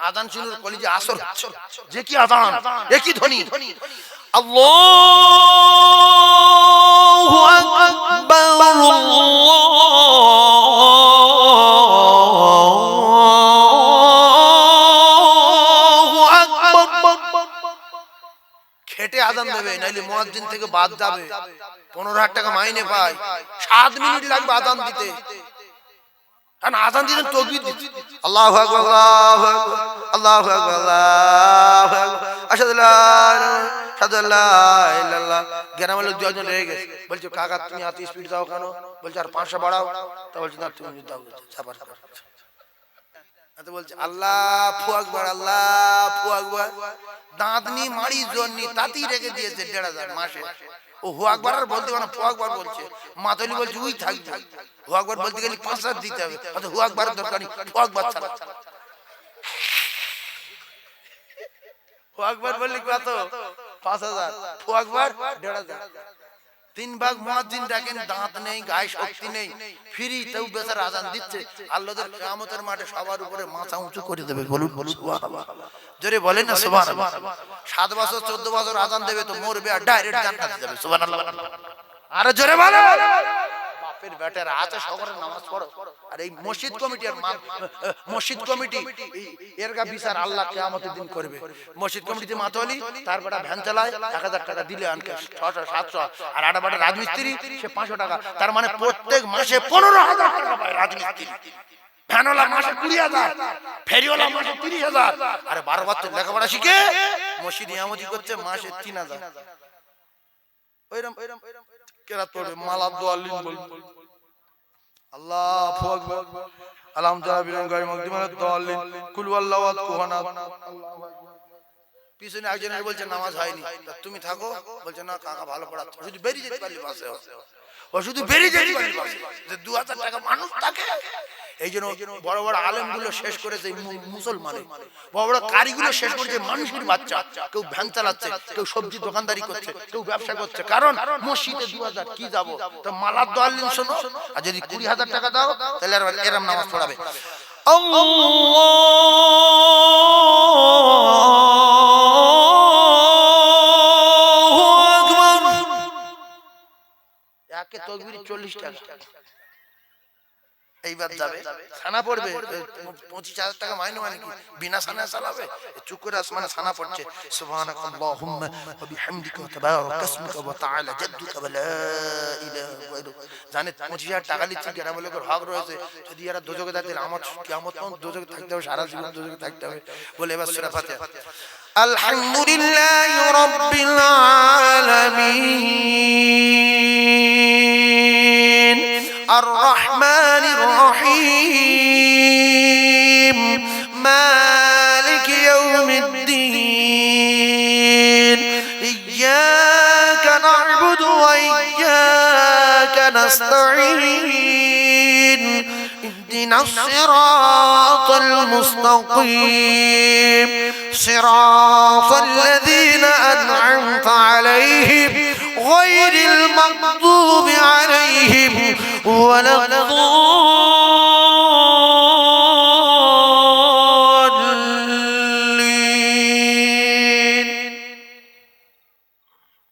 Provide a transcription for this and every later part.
আযান শুনুর কলিজে আসর যে কি আযান একই ধ্বনি আল্লাহু আকবার আল্লাহু আকবার খেটে আযান দেবে নাইলে মুয়াজ্জিন থেকে বাদ যাবে 15,000 টাকা মাইনে পায় 7 মিনিট লাগবে আযান দিতে কারণ আযান দিতেন তাকবীর দিতে আল্লাহু আকবার আল্লাহু আকবার আল্লাহু আকবার আল্লাহু আকবার আশহাদু লা ইলাহা ইল্লাল্লাহ গ্রামের লোক দুজন রয়ে গেছে বলছে কাকা তুমি এত স্পিড দাও কেন বলছে আর 500 বাড়াও তা বলছে না তুমি দাও চাপার কর এত বলছে আল্লাহু আকবার আল্লাহু আকবার দাঁতনি মারি জন্নি তাতেই রেখে দিয়েছে 1,500 মাসে ও হু আকবার আর বলতে মানে ফু আকবার বলছে মাতলি বলছে ওই থাকবে হু আকবার বলতে গেলে 5,000 দিতে হবে অত হু আকবারের দরকার নেই ফু আকবার ছাড়া ফু আকবার বললি কত 5,000 ফু আকবার 1,500 তিন ভাগ মুয়াজ্জিন ডাকেন দাঁত নেই গায়ে শক্তি নেই ফ্রি তাও বেচারা আযান দিচ্ছে আল্লাহর কিয়ামতের মাঠে সবার উপরে মাথা উঁচু করে দেবে বলুন সুবহানাল্লাহ জোরে বলেন না সুবহানাল্লাহ 7 বছর 14 বছর আযান দেবে তো মরবে আর ডাইরেক্ট জান্নাতে যাবে সুবহানাল্লাহ আরে জোরে বলেন বাপের বেটারা আছে শহরে নামাজ পড়ো আর এই মসজিদ কমিটি আর মসজিদ কমিটি এরগা বিচার আল্লাহ কিয়ামতের দিন করবে মসজিদ কমিটিতে মাতোয়ালি তার বড় ভ্যান চালায় 1000 টাকা দিলে আনকে 600 700 আর আড়া বড় রাজমিস্ত্রি সে 500 টাকা তার মানে প্রত্যেক মাসে 15,000 টাকা পায় রাজমিস্ত্রি ভ্যানওয়ালা মাসে 20,000 ফেরিওয়ালা মাসে 30,000 আরে 12 বছর লেখাপড়া শিখে মসজিদ ইমামতি করছে মাসে 3,000 ওইরকম কেরাত পড়বে মালাদ দোয়ালিন বল আল্লাহু আকবার আলহামদুলিল্লাহ বিল গায়ম মাকদিমাত দোয়ালিন কুল ওয়াল্লাহু আহাদ কুহানা আল্লাহু আকবার পিছনে একজনের বলছে নামাজ হয়নি তুমি থাকো বলছে না কাকা ভালো পড়াচ্ছে শুধু বেরিয়ে যেতে পারলি বাসে ও শুধু বেরিয়ে যেতে পারলি বাসে যে 2000 টাকা মানুষ থাকে এইজন্য বড় বড় আলেমগুলো শেষ করেছে মুসলমানে বড় বড় কারিগুলো শেষ করেছে মানুষের বাচ্চা কেউ ভ্যান চালাচ্ছে কেউ সবজি দোকানদারি করছে কেউ ব্যবসা করছে কারণ মসজিদে 2000 কি যাব তো মালাদ দোয়ালিন শোনো আর যদি 20,000 টাকা দাও তাহলে আর এরম নামাজ পড়াবে আল্লাহু আকবার একে তাকবীর 40 টাকা এইবার যাবে ছানা পড়বে 25,000 টাকা মাইনে মানে কি বিনা ছানা চালাবে চুপ করে আসমানে ছানা পড়ছে সুবহানাকাল্লাহুম্মা ওয়া বিহামদিকা ওয়া তাবারাকা ইসমুকা ওয়া তাআলা জাদ্দুকা ওয়া লা ইলাহা গায়রুক জানে 25,000 টাকা লিখছে গ্রামের লোকের হক রয়েছে যদি এরা দোজখে থাকে আমার কিয়ামত পর্যন্ত দোজখে থাকতে হবে সারা জীবন দোজখে থাকতে হবে বলে এবার সূরা ফাতিহা আলহামদুলিল্লাহি রাব্বিল আলামিন الرحمن الرحيم مالك يوم الدين إياك نعبد وإياك نستعين اهدنا الصراط المستقيم صراط الذين أنعمت عليهم غير المغضوب عليهم ولا الضالين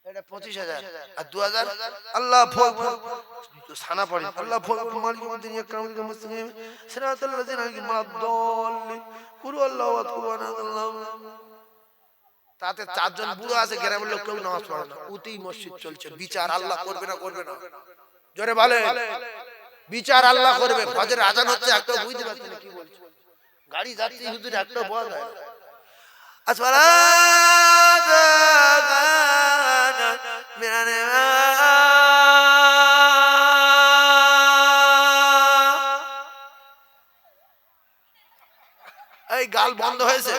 এটা 25,000 আর 2,000 আল্লাহ ভোগ ছানা পড়ে আল্লাহ ভোগ মালিক উদ্দিন ইয়াকরামুল মুসলিম সিরাতাল লাযিনা আন'আমতা আলাইহিম কুল আল্লাহু আকবার আল্লাহু তাতে চারজন বুড়ো আছে গ্রামের লোক কেউ নামাজ পড়ে না উতি মসজিদ চলছে বিচার আল্লাহ করবে না জোরে বলে বিচার আল্লাহ করবে ফজর আযান হচ্ছে একটা বুঝতে পারছেন কি বলছে গাড়ি যাচ্ছে হুজুর একটা বল হয় আসসালাতু মিনানে এই গাল বন্ধ হয়েছে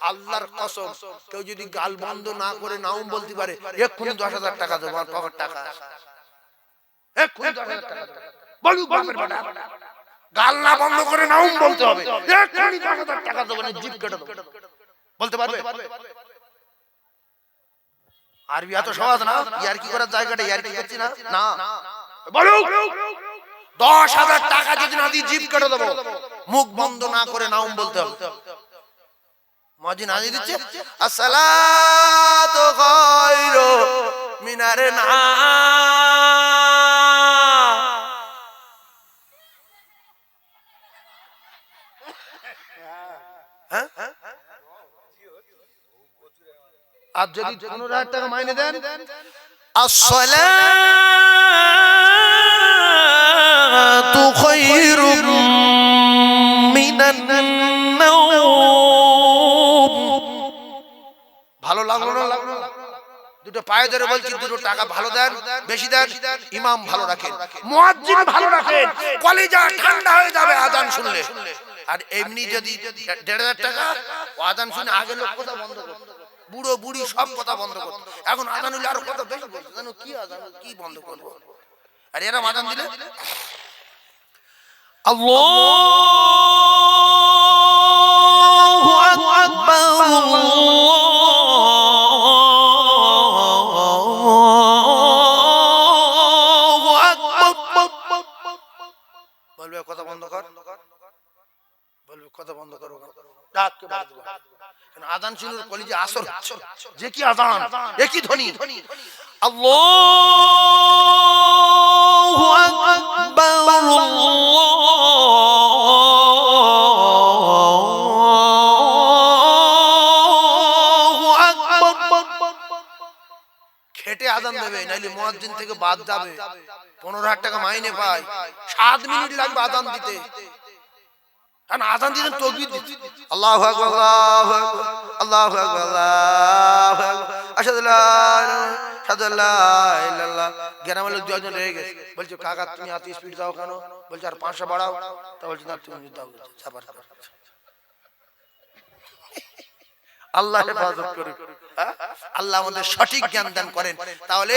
আল্লাহর কসম কেউ যদি গাল বন্ধ না করে নাম বলতে পারে এক্ষুনি 10,000 টাকা দেবো আর পকেট টাকা এক্ষুনি 10,000 টাকা বলুক বাপের বেটা গাল না বন্ধ করে নাম বলতে হবে এক্ষুনি 10,000 টাকা দেবো না জিভ কেটে দেবো বলতে পারবে আরবি এত সহজ না ইয়ার কি করার জায়গাটা ইয়ার কি করছি না না বলুক 10,000 টাকা যদি না দিই জিভ কেটে দেবো মুখ বন্ধ না করে নাম বলতে হবে মুয়াজ্জিন আজান দিচ্ছে, আসসালাতু খায়রু মিনার হ্যাঁ, আর যদি 15,000 টাকা মাইনে দেন, আসসালাতু খায়রুম মিনান নাওম। ভালো লাগলো না? লাগলো না? দুটো পায়ে ধরে বলছি, দুটো টাকা ভালো দেন, বেশি দেন, ইমাম ভালো রাখেন, মুয়াজ্জিন ভালো রাখেন, কলিজা ঠান্ডা হয়ে যাবে আজান শুনলে। আর এমনি যদি 1,500 টাকা, আজান শুনে আগে লোক কথা বন্ধ করত, বুড়ো বুড়ি সব কথা বন্ধ করত, এখন আজান হলে আরো কথা বেশি বলছে, জানো কি আজান কি বন্ধ করবো। আর এরা আজান দিলে আল্লাহু আকবার, বলবে কথা বন্ধ কর, বলবে কথা বন্ধ করো, ডাককে বাদ দাও। কারণ আযান শুনুর কলিজা আসর, যে কি আযান, একই ধ্বনি, আল্লাহু আকবার, আল্লাহু আকবার। খেটে আযান দেবে, নাইলে মুয়াজ্জিন থেকে বাদ যাবে। 15,000 টাকা মাইনে পায়, 7 মিনিট লাগবে আযান দিতে। কারণ আযান দিতে তাকবীর দিতে, আল্লাহু আকবার, আল্লাহু আকবার, আল্লাহু আকবার, আল্লাহু আকবার, আশহাদু আল্লা ইলাহা ইল্লাল্লাহ। গ্রামের লোক দুজন রয়ে গেছে, বলছে কাকা তুমি এত স্পিড দাও কেন? বলছে আর 500 বাড়াও। তা বলছে না তুমি দাও, চাপার কর। আল্লাহ হেফাজত করুন, আল্লাহ আমাদের সঠিক জ্ঞান দান করেন। তাহলে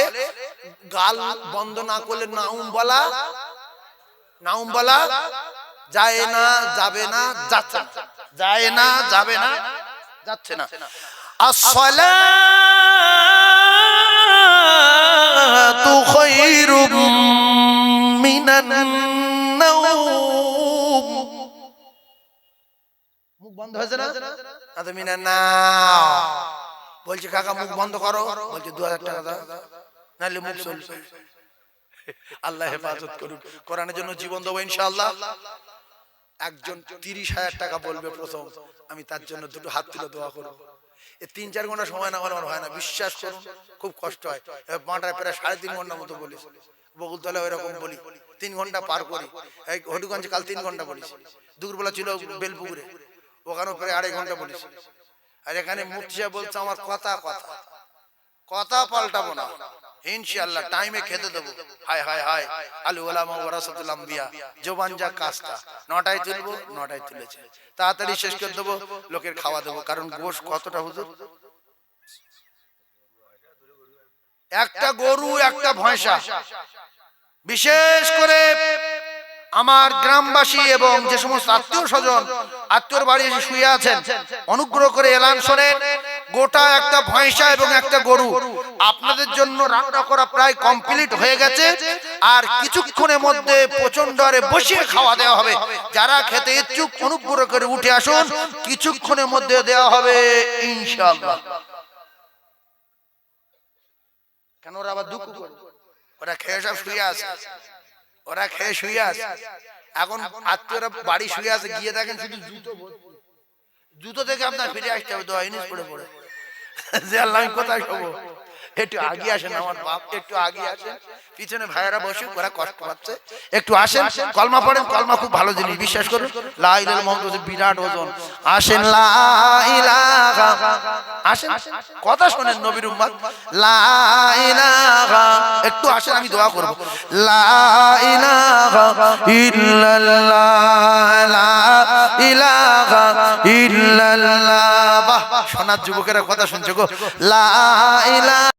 গাল বন্ধ না করলে নাউম বলা যায় না, যাবে না, যাচ্ছে না, যায় না, যাবে না, যাচ্ছে না। আসসালাতু খায়রুম মিনান নাওম। মুখ বন্ধ হয়েছে না? আদা মিনান নাও বলছে কাকা মুখ বন্ধ করো। বলছে 2,000 টাকা দাও, নাহলে মুখ চলবে। আল্লাহ হেফাজত করুন। কোরআনের জন্য জীবন দেবো ইনশাআল্লাহ। একজন 30,000 টাকা বলবে প্রথম, আমি তার জন্য দুটো হাত তুলে দোয়া করব। এই 3-4 ঘন্টা সময় না হলে হয় না, বিশ্বাস করুন, খুব কষ্ট হয়। মাঠে প্রায় 3.5 ঘন্টা মতো বলি, বকুলতলা ওইরকম বলি, 3 ঘন্টা পার করি। এই হরিগঞ্জে কাল 3 ঘন্টা বলিস, দুপুরবেলা ছিল বেলপুকুরে, ওখানেও প্রায় 2.5 ঘন্টা বলিস। আর এখানে মুফতি সাহেব বলছে আমার কথা পাল্টাবো না ইনশাআল্লাহ, টাইমে খেতে দেবো। হায় হায় হায়, আল উলামা ওয়ারাসাতুল আম্বিয়া, জবান যা কাজটা 9টায় তুলবো, 9টায় তুলেছে, তাড়াতাড়ি শেষ করে দেবো, লোকের খাওয়া দেবো। কারণ গোশ কতটা হুজুর? একটা গরু, একটা ভয়সা। বিশেষ করে আমার গ্রামবাসী এবং যে সমস্ত আত্মীয় স্বজন আত্মীয়র বাড়ি এসে শুয়ে আছেন, অনুগ্রহ করে এলান শোনেন। গোটা একটা ভয়সা এবং একটা গরু আপনাদের জন্য রান্না করা প্রায় কমপ্লিট হয়ে গেছে। আর কিছুক্ষণের মধ্যে প্রচন্ড আরে বসিয়ে খাওয়া দেওয়া হবে। যারা খেতে ইচ্ছুক অনুগ্রহ করে উঠে আসুন, কিছুক্ষণের মধ্যে দেওয়া হবে ইনশাআল্লাহ। কেন ওরা আবার দুঃখ করে? ওরা খেয়ে সব শুয়ে আছে, ওরা খেয়ে শুয়ে আছে। এখন আত্মীয়রা বাড়ি শুয়ে আছে, গিয়ে দেখেন শুধু জুতো থেকে আপনার ফিরে আসতে হবে, দোয়া ইনিস পড়ে পড়ে, যে আল্লাহ আমি কোথায় শোবো। একটু আগে আসেন আমার বাপ, একটু আগে আসেন, পিছনে ভাইয়েরা বসুক, ওরা কষ্ট পাচ্ছে, একটু আসেন, কলমা পড়েন। কলমা খুব ভালো জিনিস, বিশ্বাস করুন। লা ইলাহা ইল্লাল্লাহ বিরাট ওজন। আসেন, লা ইলাহা, আসেন, কথা শোনেন নবীর উম্মত, লা ইলাহা, একটু আসেন, আমি দোয়া করব। লা ইলাহা ইল্লাল্লাহ, লা ইলাহা ইল্লাল্লাহ। বাহ, সোনার যুবকেরা কথা শুনছো গো। লা ইলাহা